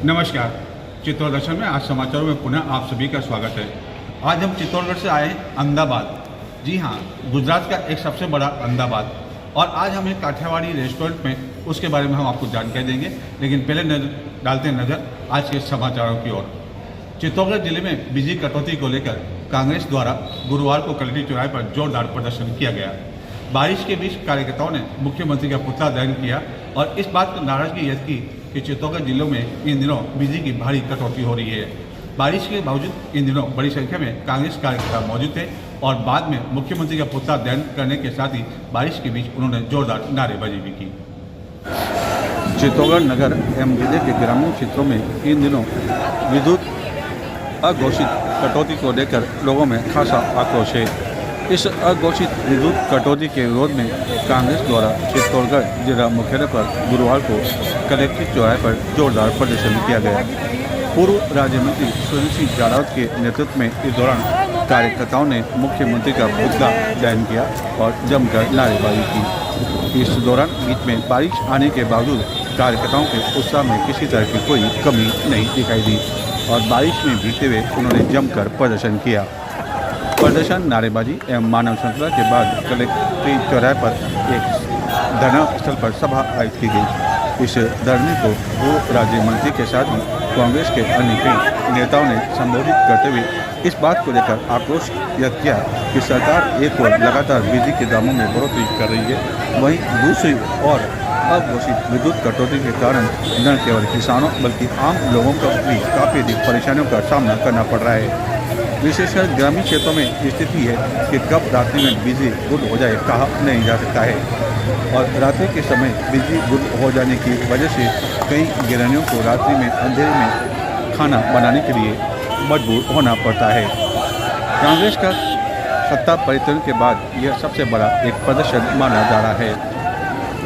नमस्कार। चित्तौड़ दर्शन में आज समाचारों में पुनः आप सभी का स्वागत है। आज हम चित्तौड़गढ़ से आए अहमदाबाद। जी हाँ, गुजरात का एक सबसे बड़ा अहमदाबाद। और आज हम एक काठियावाड़ी रेस्टोरेंट में उसके बारे में हम आपको जानकारी देंगे, लेकिन पहले डालते हैं नज़र आज के समाचारों की ओर। चित्तौड़गढ़ जिले में बिजली कटौती को लेकर कांग्रेस द्वारा गुरुवार को कलेक्ट्रेट चौराहे पर जोरदार प्रदर्शन किया गया। बारिश के बीच कार्यकर्ताओं ने मुख्यमंत्री का पुतला दहन किया और इस बात पर नाराजगी व्यक्त की कि चित्तौड़गढ़ जिलों में इन दिनों बिजली की भारी कटौती हो रही है। बारिश के बावजूद इन दिनों बड़ी संख्या में कांग्रेस कार्यकर्ता मौजूद थे और बाद में मुख्यमंत्री का पुतला दहन करने के साथ ही बारिश के बीच उन्होंने जोरदार नारेबाजी भी की। चित्तौड़गढ़ नगर एवं जिले के ग्रामीण क्षेत्रों में इन दिनों विद्युत अघोषित कटौती को लेकर लोगों में खासा आक्रोश है। इस अघोषित विद्युत कटौती के विरोध में कांग्रेस द्वारा चित्तौड़गढ़ जिला मुख्यालय पर गुरुवार को कलेक्ट्रेट चौराहे पर जोरदार प्रदर्शन किया गया। पूर्व राज्य मंत्री सुनील सिंह जाड़ौत के नेतृत्व में इस दौरान कार्यकर्ताओं ने मुख्यमंत्री का पुतला दहन किया और जमकर नारेबाजी की। इस दौरान बीच में बारिश आने के बावजूद कार्यकर्ताओं के उत्साह में किसी तरह की कोई कमी नहीं दिखाई दी और बारिश में भीगते हुए उन्होंने जमकर प्रदर्शन किया। प्रदर्शन, नारेबाजी एवं मानव श्रृंखला के बाद कलेक्ट्रेट चौराहे पर एक धरना स्थल पर सभा आयोजित की गई। इस धरने को पूर्व राज्य मंत्री के साथ ही कांग्रेस के अन्य कई नेताओं ने संबोधित करते हुए इस बात को लेकर आक्रोश व्यक्त किया कि सरकार एक ओर लगातार बिजली के दामों में बढ़ोतरी कर रही है, वहीं दूसरी ओर अघोषित विद्युत कटौती के कारण न केवल किसानों बल्कि आम लोगों को भी काफ़ी अधिक परेशानियों का सामना करना पड़ रहा है। विशेषकर ग्रामीण क्षेत्रों में स्थिति है कि कब रात्रि में बिजली गुल हो जाए कहा नहीं जा सकता है और रात्रि के समय बिजली गुल हो जाने की वजह से कई गृहिणियों को रात्रि में अंधेरे में खाना बनाने के लिए मजबूर होना पड़ता है। कांग्रेस का सत्ता परिवर्तन के बाद यह सबसे बड़ा एक प्रदर्शन माना जा रहा है,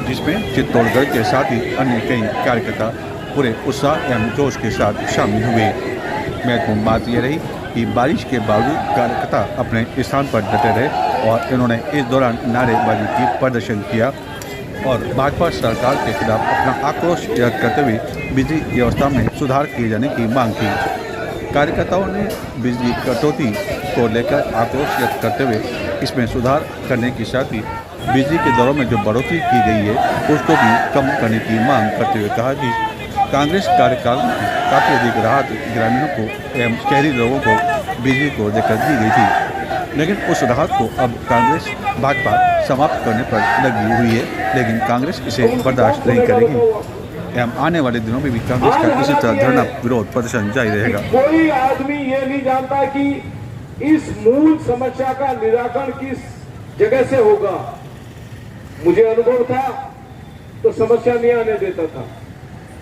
जिसमें चित्तौड़गढ़ के साथ ही अन्य कई कार्यकर्ता पूरे उत्साह एवं जोश के साथ शामिल हुए। महत्वपूर्ण बात यह रही कि बारिश के बावजूद कार्यकर्ता अपने स्थान पर डटे रहे और इन्होंने इस दौरान नारेबाजी की, प्रदर्शन किया और भाजपा सरकार के खिलाफ अपना आक्रोश व्यक्त करते हुए बिजली व्यवस्था में सुधार किए जाने की मांग की। कार्यकर्ताओं ने बिजली कटौती को लेकर आक्रोश व्यक्त करते हुए इसमें सुधार करने के साथ ही बिजली के दरों में जो बढ़ोतरी की गई है उसको भी कम करने की मांग करते हुए कहा कि कांग्रेस कार्यकाल में काफ़ी अधिक राहत ग्रामीणों को एवं शहरी लोगों को बिजली को लेकर दी गई थी, लेकिन उस राहत को अब कांग्रेस भाजपा समाप्त करने पर लगी हुई है, लेकिन कांग्रेस इसे बर्दाश्त नहीं करेगी एवं आने वाले दिनों में भी कांग्रेस का इसी तरह धरना विरोध प्रदर्शन जारी रहेगा। कोई आदमी ये नहीं जानता कि इस मूल समस्या का निराकरण किस जगह से होगा। मुझे अनुभव था तो समस्या नहीं आने देता था,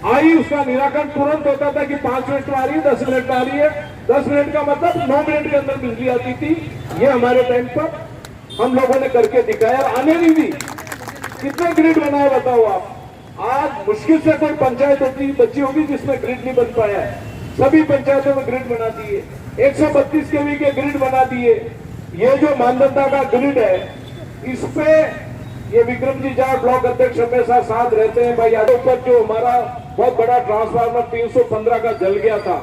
आई उसका निराकरण तुरंत होता था कि 5 मिनट में आ रही है, 10 मिनट में आ रही है। 10 मिनट का मतलब 9 मिनट के अंदर बिजली आती थी। ये हमारे टाइम पर हम लोगों ने करके दिखाया, आने नहीं दी। कितने ग्रिड बनाए बताओ आप। आज मुश्किल से कोई पंचायत होती बची होगी जिसमें ग्रिड नहीं बन पाया है। सभी पंचायतों में ग्रिड बना दिए, 132 kV के ग्रिड बना दिए। ये जो मानदंडा का ग्रिड है, इस पे ये विक्रम जी जाट ब्लॉक अध्यक्ष हमेशा साथ रहते हैं। भाई यादव पर जो हमारा बहुत बड़ा ट्रांसफार्मर 315 का जल गया था,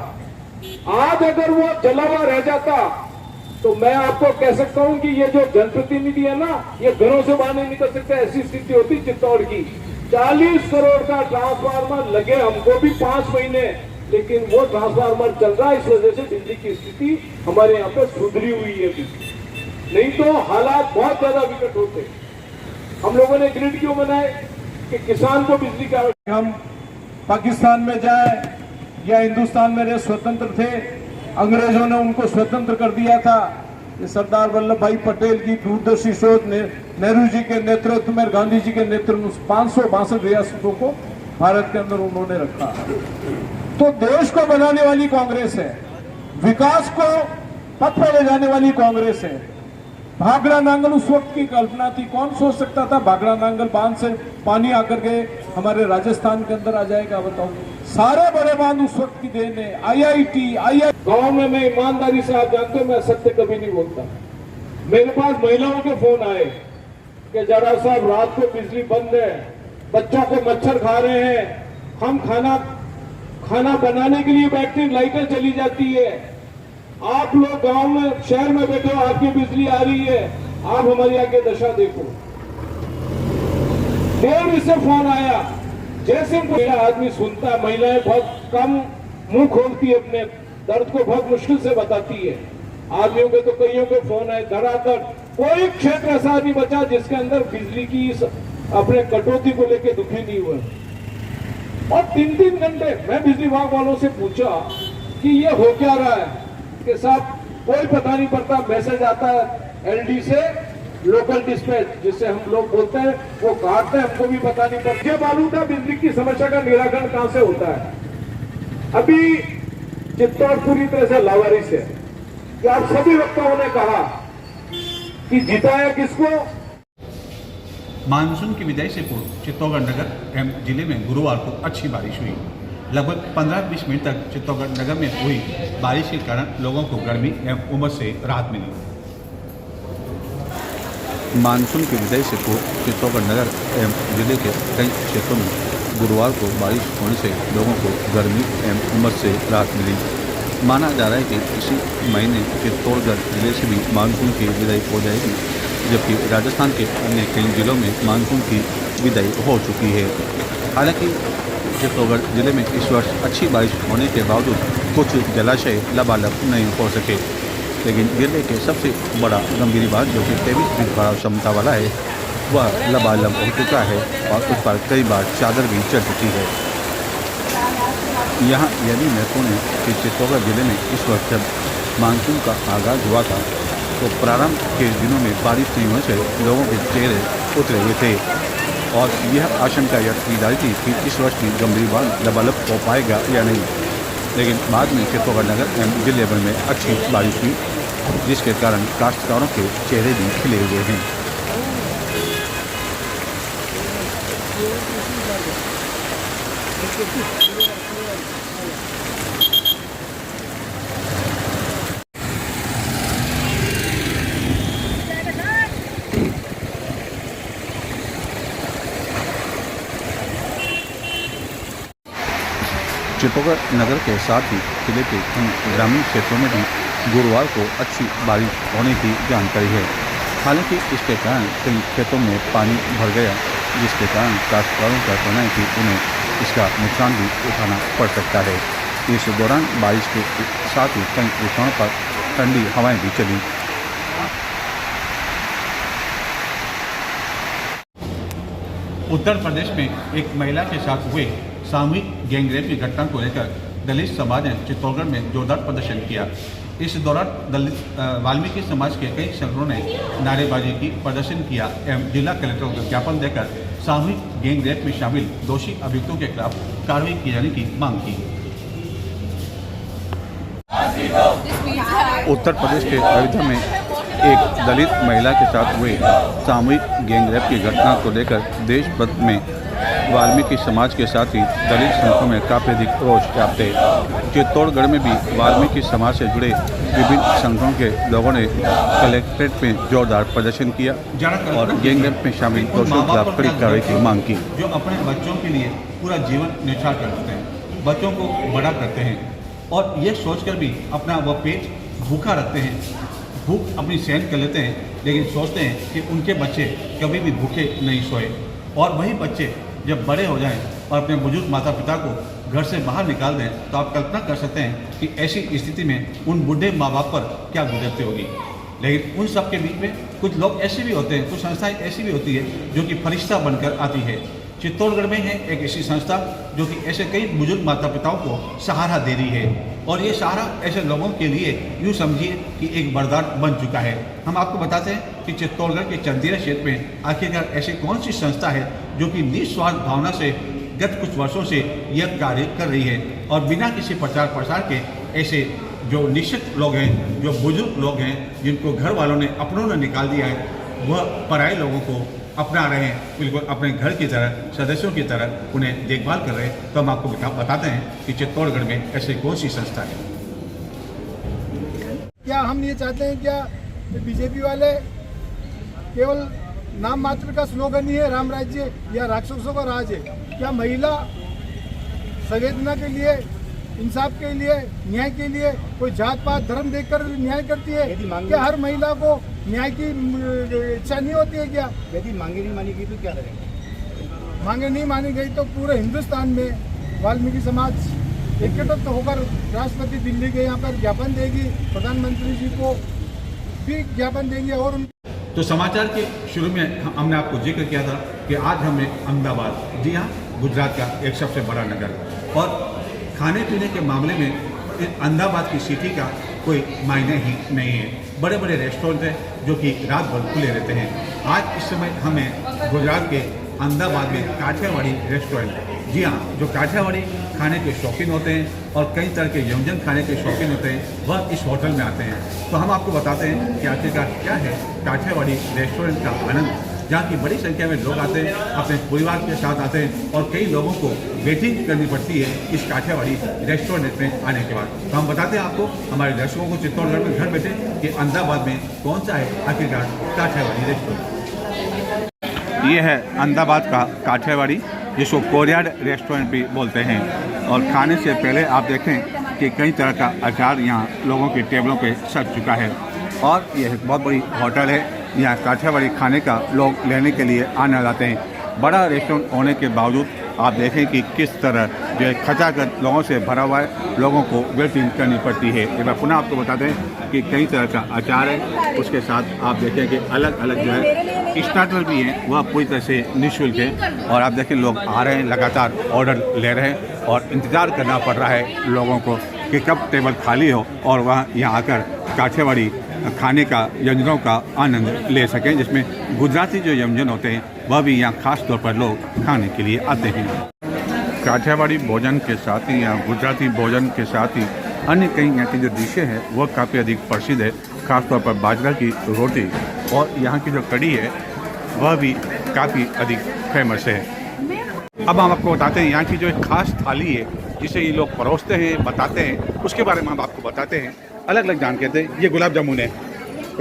आज अगर वो जला हुआ रह जाता तो मैं आपको कह सकता हूं कि ये जो जनप्रतिनिधि है ना, ये घरों से बाहर नहीं निकल सकते। ऐसी स्थिति होती चित्तौड़ की। 40 करोड़ का ट्रांसफार्मर लगे हमको भी 5 महीने, लेकिन वो ट्रांसफार्मर चल रहा है। इस वजह से बिजली की स्थिति हमारे यहाँ पे सुधरी हुई है। नहीं तो हालात बहुत ज्यादा विकट होते। हम लोगों ने ग्रिड क्यों बनाए कि किसान को बिजली का, हम पाकिस्तान में जाए या हिंदुस्तान में रहे स्वतंत्र थे, अंग्रेजों ने उनको स्वतंत्र कर दिया था। ये सरदार वल्लभ भाई पटेल की दूरदर्शी सोच ने नेहरू जी के नेतृत्व में, गांधी जी के नेतृत्व में 562 रियासतों को भारत के अंदर उन्होंने रखा। तो देश को बनाने वाली कांग्रेस है, विकास को पथ पर ले जाने वाली कांग्रेस है। भाखड़ा नांगल उस वक्त की कल्पना थी, कौन सोच सकता था भाखड़ा नांगल बांध से पानी आकर के हमारे राजस्थान के अंदर आ जाएगा। बताओ, सारे बड़े बांध उस वक्त की देन है। आई गांव में मैं ईमानदारी से, आप जानते हो मैं सत्य कभी नहीं बोलता। मेरे पास महिलाओं के फोन आए कि जरा साहब रात को बिजली बंद है, बच्चों को मच्छर खा रहे हैं, हम खाना खाना बनाने के लिए बैठते हैं, लाइटें चली जाती है। आप लोग गांव में शहर में बैठे हो, आपकी बिजली आ रही है, आप हमारी आगे दशा देखो। देर से फोन आया, जैसे कोई आदमी सुनता है, महिलाएं बहुत कम मुंह खोलती है, अपने दर्द को बहुत मुश्किल से बताती है। आदमियों के तो कईयों के फोन आए, धड़ाधड़। कोई क्षेत्र ऐसा नहीं बचा जिसके अंदर बिजली की अपने कटौती को लेकर दुखी नहीं हुए। और 3-3 घंटे मैं बिजली विभाग वालों से पूछा कि ये हो क्या रहा है, कि साहब कोई पता नहीं पड़ता, मैसेज आता है एलडी से, लोकल डिस्पैच जिससे हम लोग बोलते हैं, वो काटते हैं, हमको भी पता नहीं पड़ता। मुझे मालूम था बिजली की समस्या का निराकरण कहां से होता है। अभी चित्तौड़ पूरी तरह से लावारिस है कि आप सभी वक्ताओं ने कहा कि जिताया किसको। मानसून की विदाई से पूर्व चित्तौड़गढ़ नगर एवं जिले में गुरुवार को अच्छी बारिश हुई। लगभग 15-20 मिनट तक चित्तौड़गढ़ नगर में हुई बारिश के कारण लोगों को गर्मी एवं उमस से राहत मिली। मानसून की विदाई से पूर्व चित्तौड़गढ़ नगर एवं जिले के कई क्षेत्रों में गुरुवार को बारिश होने से लोगों को गर्मी एवं उमस से राहत मिली। माना जा रहा है कि इसी महीने चित्तौड़गढ़ जिले से भी मानसून की विदाई हो जाएगी, जबकि राजस्थान के अन्य कई जिलों में मानसून की विदाई हो चुकी है। हालांकि चित्तौड़गढ़ जिले में इस वर्ष अच्छी बारिश होने के बावजूद कुछ जलाशय लबालब नहीं हो सके, लेकिन जिले के सबसे बड़ा गंभीर बात जो कि 23 फीट भराव क्षमता वाला है, वह लबालब हो चुका है और उस पर कई बार चादर भी चढ़ चुकी है। यहाँ यह भी महत्वपूर्ण है कि चित्तौड़गढ़ जिले में इस वर्ष जब मानसून का आगाज हुआ था तो प्रारंभ के दिनों में बारिश नहीं होने से लोगों के चेहरे उतरे हुए थे और यह आशंका व्यक्त की जा रही थी कि इस वर्ष भी गंभीर बाढ़ लबालब हो पाएगा या नहीं। लेकिन बाद में चित्तौड़गढ़ नगर एवं जिले भर में अच्छी बारिश हुई, जिसके कारण काश्तकारों के चेहरे भी खिले हुए हैं। चित्तौड़गढ़ नगर के साथ ही जिले के उन ग्रामीण क्षेत्रों में भी गुरुवार को अच्छी बारिश होने की जानकारी है। हालांकि इसके कारण कई खेतों में पानी भर गया, जिसके कारण काश्तकारों का कहना है कि उन्हें इसका नुकसान भी उठाना पड़ सकता है। इस दौरान बारिश के साथ ही कई स्थानों पर ठंडी हवाएं भी चली। उत्तर प्रदेश में एक महिला के साथ हुए सामूहिक गैंगरेप की घटना को लेकर दलित समाज ने चित्तौड़गढ़ में जोरदार प्रदर्शन किया। इस दौरान दलित वाल्मीकि समाज के कई संगठनों ने नारेबाजी की, प्रदर्शन किया एवं जिला कलेक्टर को ज्ञापन देकर सामूहिक गैंगरेप में शामिल दोषी अभियुक्तों के खिलाफ कार्रवाई किए जाने की मांग की। उत्तर प्रदेश के अयोध्या में एक दलित महिला के साथ हुए सामूहिक गैंगरेप की घटना को लेकर देश भर में वाल्मीकि समाज के साथ ही दलित संगठनों में काफी अधिक रोष व्याप्त है। चित्तौड़गढ़ में भी वाल्मीकि समाज से जुड़े विभिन्न संगठनों के लोगों ने कलेक्ट्रेट में जोरदार प्रदर्शन किया और गैंगरेप में शामिल दोषियों के खिलाफ कड़ी कार्रवाई की मांग की। जो अपने बच्चों के लिए पूरा जीवन न्यौछावर कर देते हैं, बच्चों को बड़ा करते हैं और ये सोचकर भी अपना वह पेट भूखा रखते हैं, भूख अपनी सहन कर लेते हैं, लेकिन सोचते हैं कि उनके बच्चे कभी भी भूखे नहीं सोए। और वही बच्चे जब बड़े हो जाएं और अपने बुजुर्ग माता पिता को घर से बाहर निकाल दें तो आप कल्पना कर सकते हैं कि ऐसी स्थिति में उन बूढ़े माँ बाप पर क्या गुजरती होगी। लेकिन उन सब के बीच में कुछ लोग ऐसे भी होते हैं, कुछ संस्थाएं ऐसी भी होती है जो कि फरिश्ता बनकर आती है। चित्तौड़गढ़ में है एक ऐसी संस्था जो कि ऐसे कई बुजुर्ग माता पिताओं को सहारा दे रही है और ये सहारा ऐसे लोगों के लिए यूँ समझिए कि एक वरदान बन चुका है। हम आपको बताते हैं कि चित्तौड़गढ़ के चंदेरा क्षेत्र में आखिरकार ऐसी कौन सी संस्था है जो कि निस्वार्थ भावना से गत कुछ वर्षों से यह कार्य कर रही है और बिना किसी प्रचार प्रसार के ऐसे जो निश्चित लोग हैं, जो बुजुर्ग लोग हैं, जिनको घर वालों ने अपनों ने निकाल दिया है, वह पराये लोगों को अपना रहे हैं, बिल्कुल अपने घर की तरह, सदस्यों की तरह उन्हें देखभाल कर रहे हैं। तो हम आपको बताते हैं कि चित्तौड़गढ़ में ऐसी कौन सी संस्था है। क्या हम ये चाहते हैं क्या बीजेपी वाले केवल नाम मात्र का स्लोगन ही है राम राज्य या राक्षसों का राज है? क्या महिला संवेदना के लिए इंसाफ के लिए, न्याय के लिए कोई जात पात धर्म देखकर न्याय करती है क्या? हर महिला को न्याय की इच्छा नहीं होती है क्या? यदि मांगे नहीं मानी गई तो क्या करेंगे? मांगे नहीं मानी गई तो पूरे हिंदुस्तान में वाल्मीकि समाज एकजुट होकर राष्ट्रपति दिल्ली के यहाँ पर ज्ञापन देगी, प्रधानमंत्री जी को भी ज्ञापन देंगे। और तो समाचार के शुरू में हमने आपको जिक्र किया था कि आज हमें अहमदाबाद, जी हाँ, गुजरात का एक सबसे बड़ा नगर, और खाने पीने के मामले में अहमदाबाद की सिटी का कोई मायने ही नहीं है। बड़े बड़े रेस्टोरेंट हैं जो कि रात भर खुले रहते हैं। आज इस समय हमें गुजरात के अहमदाबाद में काठियावाड़ी रेस्टोरेंट, जी हाँ, जो काठियावाड़ी खाने के शौकीन होते हैं और कई तरह के व्यंजन खाने के शौकीन होते हैं, वह इस होटल में आते हैं। तो हम आपको बताते हैं कि आखिरकार क्या है काठियावाड़ी रेस्टोरेंट का आनंद, जहाँ की बड़ी संख्या में लोग आते हैं, अपने परिवार के साथ आते हैं और कई लोगों को वेटिंग करनी पड़ती है इस काठियावाड़ी रेस्टोरेंट में आने के बाद। तो हम बताते हैं आपको, हमारे दर्शकों को चित्तौड़गढ़ में घर बैठे कि अहमदाबाद में कौन सा है आखिरकार काठियावाड़ी रेस्टोरेंट। ये है अहमदाबाद का काठियावाड़ी, जिसको कोरियाड रेस्टोरेंट भी बोलते हैं। और खाने से पहले आप देखें कि कई तरह का अचार यहाँ लोगों की टेबलों पे सज चुका है। और यह एक बहुत बड़ी होटल है, यहाँ काठियावाड़ी खाने का लोग लेने के लिए आने जाते हैं। बड़ा रेस्टोरेंट होने के बावजूद आप देखें कि किस तरह जो है खचाखच लोगों से भरा हुआ है, लोगों को वेटिंग करनी पड़ती है। एक बार पुनः आपको बता दें कि कई तरह का अचार है, उसके साथ आप देखें कि अलग अलग जो है स्टार्टर भी हैं, वह पूरी तरह से निःशुल्क है। और आप देखें लोग आ रहे हैं, लगातार ऑर्डर ले रहे हैं और इंतज़ार करना पड़ रहा है लोगों को कि कब टेबल खाली हो और वह यहाँ आकर काठियावाड़ी खाने का व्यंजनों का आनंद ले सकें, जिसमें गुजराती जो व्यंजन होते हैं वह भी यहाँ खास तौर पर लोग खाने के लिए आते हैं। काठियावाड़ी भोजन के साथ ही यहाँ गुजराती भोजन के साथ ही अन्य कई यहाँ की जो डिशें हैं वह काफ़ी अधिक प्रसिद्ध है, खासतौर पर बाजरा की रोटी और यहाँ की जो कढ़ी है वह भी काफ़ी अधिक फेमस है। अब हम आपको बताते हैं यहाँ की जो एक खास थाली है जिसे ये लोग परोसते हैं, बताते हैं, उसके बारे में हम आपको बताते हैं, अलग अलग जान कहते हैं। ये गुलाब जामुन है,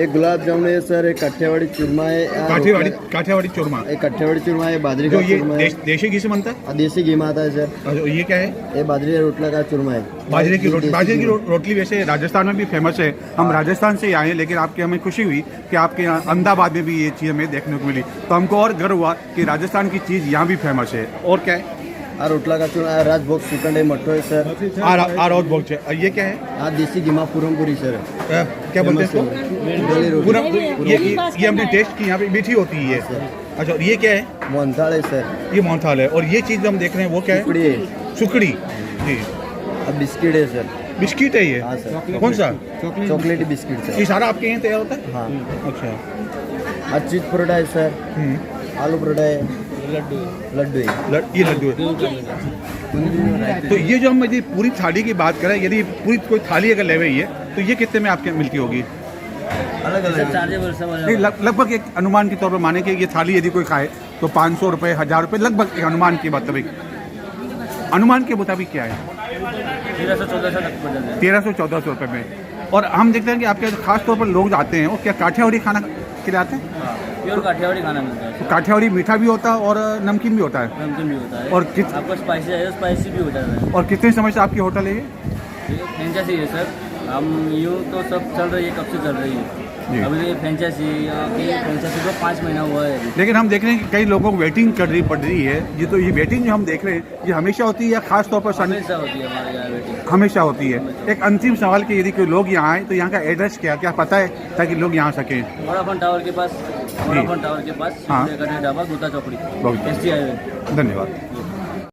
एक गुलाब जामुन है सर, एक काठियावाड़ी चूरमा है, काठियावाड़ी चूरमा, एक काठियावाड़ी चूरमा है, बाजरी जो का ये चूरमा है, देशी घी से बनता है, देसी घी में आता है सर। ये क्या है? ये बाजरी रोटला का चूरमा है। बाजरे की रोटली वैसे राजस्थान में भी फेमस है। हम राजस्थान से आए हैं, लेकिन आपके हमें खुशी हुई कि आपके यहाँ अहमदाबाद में भी ये चीज़ हमें देखने को मिली, तो हमको और गर्व हुआ कि राजस्थान की चीज़ यहाँ भी फेमस है। और क्या है? रोटला का चूरमा, राजभोग श्रीखंड है, मट्ठो है सर। और भोग है। ये क्या है? देसी घी पूरमपुरी सर। क्या बोलते हैं इसको? ये हमने टेस्ट की, यहाँ पे मीठी होती है। अच्छा, ये क्या है? मोहनथाल है सर। ये मोहनथाल है। और ये चीज़ हम देख रहे हैं वो क्या है? सुकड़ी जी। अब बिस्किट है सर। बिस्किट है ये? हाँ सर। कौन सा? चॉकलेटी बिस्किट सर। ये सारा आपके यहाँ तैयार होता है? हाँ। अच्छा। चीज परोठा है सर। आलू परोठा है, लड्डू है। ये लड्डू है। तो ये जो हम यदि पूरी थाली की बात करें, यदि पूरी कोई थाली अगर ले रही है तो ये कितने में आपके मिलती होगी? अलग अलग लगभग एक अनुमान के तौर पर माने कि ये थाली यदि कोई खाए तो 500 रुपये, 1000 रुपये, लगभग एक अनुमान के मुताबिक। अनुमान के मुताबिक क्या है? 1300-1400 रुपये में। और हम देखते हैं कि आपके खास तौर पर लोग आते हैं, वो क्या काठियावाड़ी खाना खिलाते हैं? प्योर काठियावाड़ी खाना मिलता है। तो काठियावाड़ी मीठा भी होता है और नमकीन भी होता है? नमकीन भी होता है। और आपको स्पाइसी चाहिए स्पाइसी भी हो जाता है। और कितने समय से आपकी होटल है ये? फ्रेंचाइजी है सर। हम यूँ तो सब चल रही है, कब से चल रही है अभी फ्रेंचाइजी को 5 महीना हुआ है। लेकिन हम देख रहे हैं कि कई लोगों को वेटिंग करनी पड़ रही है। ये तो ये वेटिंग जो हम देख रहे हैं ये हमेशा होती है या खास तौर पर? हमेशा होती है हमारे यहाँ वेटिंग। हमेशा होती है। एक अंतिम सवाल कि यदि कोई लोग यहाँ आए तो यहाँ का एड्रेस क्या क्या पता है ताकि लोग यहाँ सकें? वोडाफोन टावर के पास, हाँ, ढाबा गुता चौकड़ी, ST हाईवे। धन्यवाद।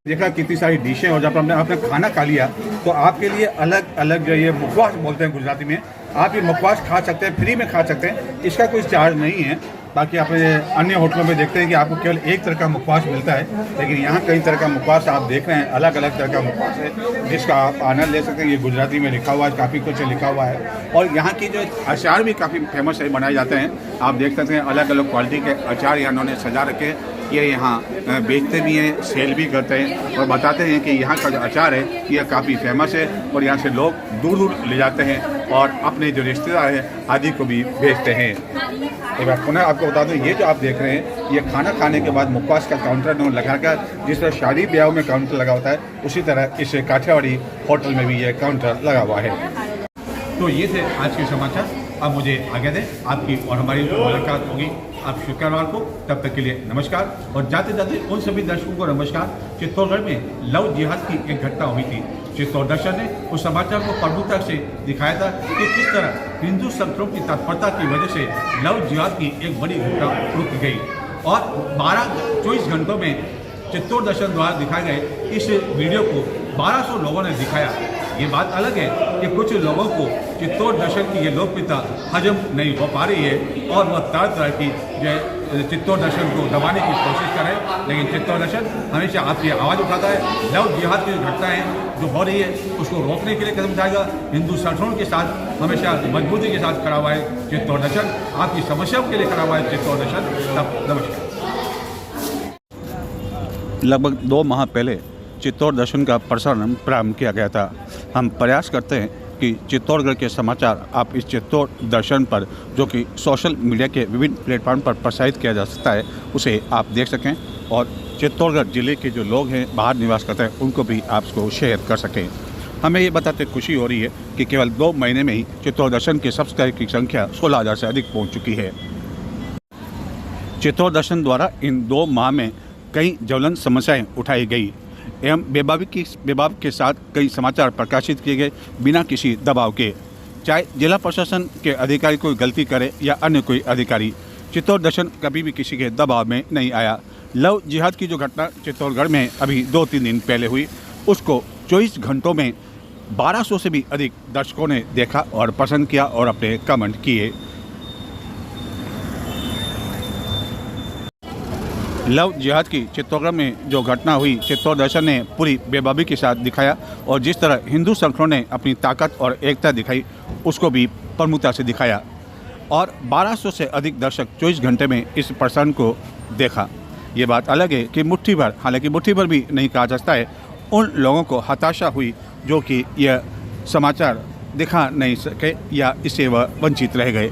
देखा कितनी सारी डिशें, और जब हमने अपना खाना खा लिया तो आपके लिए अलग अलग जो ये मुखवास बोलते हैं गुजराती में, आप ये मुखवास खा सकते हैं, फ्री में खा सकते हैं, इसका कोई चार्ज नहीं है। बाकी आप अन्य होटलों में देखते हैं कि आपको केवल एक तरह का मुखवास मिलता है, लेकिन यहाँ कई तरह का मुखवास आप देख रहे हैं, अलग अलग तरह का मुखवास है जिसका आप आनंद ले सकते हैं। ये गुजराती में लिखा हुआ है, काफ़ी कुछ लिखा हुआ है। और यहाँ की जो अचार भी काफ़ी फेमस है, बनाए जाते हैं। आप देख सकते हैं अलग अलग क्वालिटी के अचार यहाँ उन्होंने सजा रखे हैं। ये यहाँ बेचते भी हैं, सेल भी करते हैं और बताते हैं कि यहाँ का जो अचार है यह काफ़ी फेमस है और यहाँ से लोग दूर दूर ले जाते हैं और अपने जो रिश्तेदार हैं आदि को भी भेजते हैं। एक बार पुनः आपको बता दूं, ये जो आप देख रहे हैं ये खाना खाने के बाद मुखवास का काउंटर लगाकर, जिस तरह शादी ब्याह में काउंटर लगा होता है उसी तरह इस काठियावाड़ी होटल में भी ये काउंटर लगा हुआ है। तो ये थे आज के समाचार। अब मुझे आगे दें, आपकी और हमारी मुलाकात होगी आप शुक्रवार को। तब तक के लिए नमस्कार। और जाते जाते उन सभी दर्शकों को नमस्कार। चित्तौड़गढ़ में लव जिहाद की एक घटना हुई थी। चित्तौड़ दर्शन ने उस समाचार को प्रमुखता से दिखाया था कि किस तरह हिंदू संगठनों की तत्परता की वजह से लव जिहाद की एक बड़ी घटना रुक गई और 24 घंटों में चित्तौड़ दर्शन द्वारा दिखाए गए इस वीडियो को 1200 लोगों ने दिखाया। ये बात अलग है कि कुछ लोगों को चित्तौड़ दर्शन की ये लोकप्रियता हजम नहीं हो पा रही है और वह तरह तरह की जो चित्तौड़ दर्शन को दबाने की कोशिश कर रहे हैं, लेकिन चित्तौड़ दर्शन हमेशा आपकी आवाज़ उठाता है। लव जिहाद की घटनाएं जो हो रही है उसको रोकने के लिए कदम उठाएगा। हिंदू संगठनों के साथ हमेशा मजबूती के साथ खड़ा हुआ है चित्तौड़ दर्शन, आपकी समस्याओं के लिए खड़ा हुआ है चित्तौड़ दर्शन। तब नमस्कार। लगभग 2 माह पहले चित्तौड़ दर्शन का प्रसारण प्रारंभ किया गया था। हम प्रयास करते हैं कि चित्तौड़गढ़ के समाचार आप इस चित्तौड़ दर्शन पर, जो कि सोशल मीडिया के विभिन्न प्लेटफॉर्म पर प्रसारित किया जा सकता है, उसे आप देख सकें और चित्तौड़गढ़ ज़िले के जो लोग हैं बाहर निवास करते हैं उनको भी आप इसको शेयर कर सकें। हमें ये बताते खुशी हो रही है कि केवल 2 महीने में ही चित्तौड़ दर्शन के सब्सक्राइबर की संख्या 16,000 से अधिक पहुँच चुकी है। चित्तौड़ दर्शन द्वारा इन 2 माह में कई ज्वलंत समस्याएं उठाई गई एवं बेबाक के साथ कई समाचार प्रकाशित किए गए बिना किसी दबाव के। चाहे जिला प्रशासन के अधिकारी कोई गलती करे या अन्य कोई अधिकारी, चित्तौड़ दर्शन कभी भी किसी के दबाव में नहीं आया। लव जिहाद की जो घटना चित्तौड़गढ़ में अभी 2-3 दिन पहले हुई, उसको 24 घंटों में 1200 से भी अधिक दर्शकों ने देखा और पसंद किया और अपने कमेंट किए। लव जिहाद की चित्तौड़गढ़ में जो घटना हुई, चित्तौड़ दर्शन ने पूरी बेबाकी के साथ दिखाया और जिस तरह हिंदू संगठनों ने अपनी ताकत और एकता दिखाई उसको भी प्रमुखता से दिखाया और 1200 से अधिक दर्शक 24 घंटे में इस प्रसारण को देखा। ये बात अलग है कि मुट्ठी भर, हालांकि मुट्ठी भर भी नहीं कहा जाता है, उन लोगों को हताशा हुई जो कि यह समाचार दिखा नहीं सके या इससे वह वंचित रह गए।